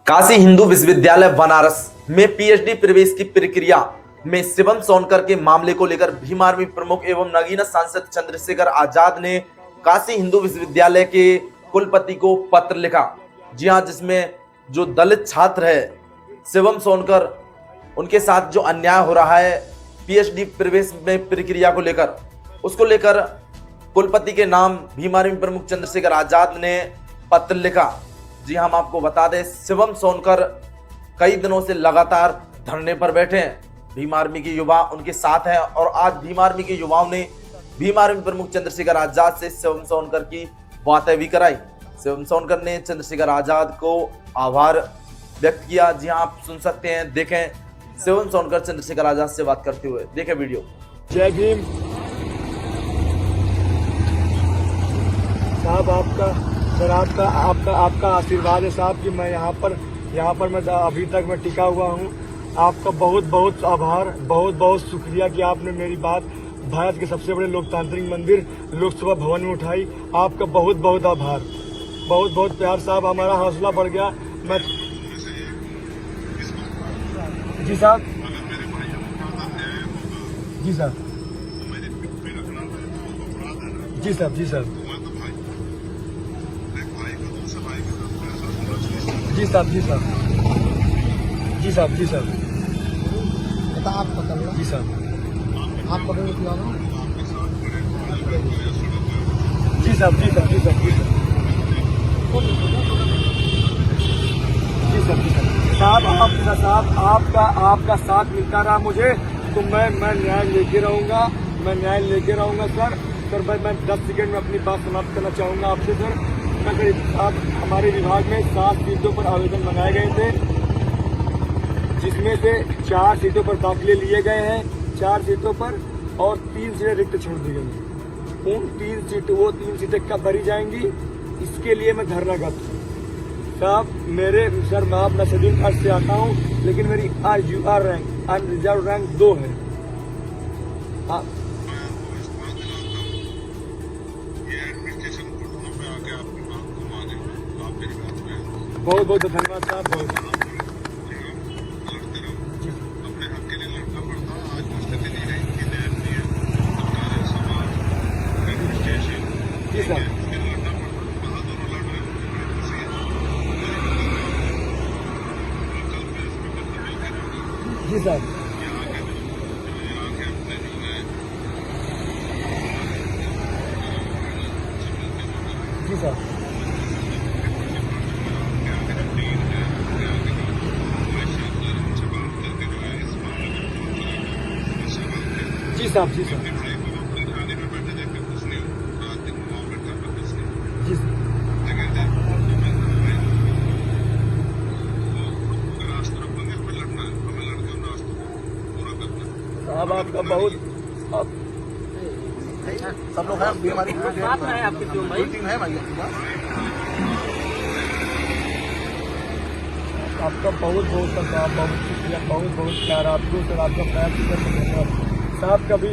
काशी हिंदू विश्वविद्यालय बनारस में पीएचडी प्रवेश की प्रक्रिया में शिवम सोनकर के मामले को लेकर भीम आर्मी प्रमुख एवं नगीना सांसद चंद्रशेखर आजाद ने काशी हिंदू विश्वविद्यालय के कुलपति को पत्र लिखा। जी हां, जिसमें जो दलित छात्र है शिवम सोनकर, उनके साथ जो अन्याय हो रहा है पीएचडी प्रवेश में प्रक्रिया को लेकर, उसको लेकर कुलपति के नाम भीम आर्मी प्रमुख चंद्रशेखर आजाद ने पत्र लिखा। जी हम आपको बता दें, शिवम सोनकर कई दिनों से लगातार धरने पर बैठे हैं। भीम आर्मी के युवा उनके साथ हैं और आज भीम आर्मी के युवाओं ने भीम आर्मी प्रमुख चंद्रशेखर आजाद से शिवम सोनकर की बातें भी कराई। शिवम सोनकर ने चंद्रशेखर आजाद को आभार व्यक्त किया। जी हाँ, आप सुन सकते हैं, देखें शिवम सोनकर चंद्रशेखर आजाद से बात करते हुए, देखें वीडियो। जय भीम साहब, आपका आशीर्वाद है साहब कि मैं यहाँ पर मैं अभी तक मैं टिका हुआ हूँ। आपका बहुत बहुत आभार, बहुत बहुत शुक्रिया कि आपने मेरी बात भारत के सबसे बड़े लोकतांत्रिक मंदिर लोकसभा भवन में उठाई। आपका बहुत बहुत आभार, बहुत बहुत प्यार साहब, हमारा हौसला बढ़ गया। मैं जी साहब, जी साहब, जी साहब, जी साहब, जी साहब, जी साहब, जी साहब, जी साहब, आप पकड़ लो, जी साहब, आप पकड़ लो, जी साहब, जी साहब, जी साहब, जी साहब, जी साहब, आपका साथ मिलता रहा मुझे, तो मैं न्याय लेके रहूंगा, सर। मैं 10 सेकंड में अपनी बात समाप्त करना चाहूंगा आपसे सर। अब हमारे विभाग में 7 सीटों पर आवेदन बनाए गए थे, जिसमें से 4 सीटों पर दाखिले लिए गए हैं, 4 सीटों पर, और 3 सीटें रिक्त छोड़ दी गई। उन 3 सीटें कब भरी जाएंगी, इसके लिए मैं धरनागत हूँ साहब। मैं शेड्यूल कास्ट से आता हूँ, लेकिन मेरी RUR रैंक, अनरिजर्व रैंक 2 है। बहुत बहुत धन्यवाद साहब, बहुत जी सर, जी सर, जी सर, जी साहब, जी सर, जी सर, साहब आपका बहुत सब लोग हैं, हमारी साथ में है आपकी टीम है भाई। आपका बहुत बहुत शुक्रिया, बहुत बहुत प्यार आपको सर, आपका प्यार धन्यवाद साहब। कभी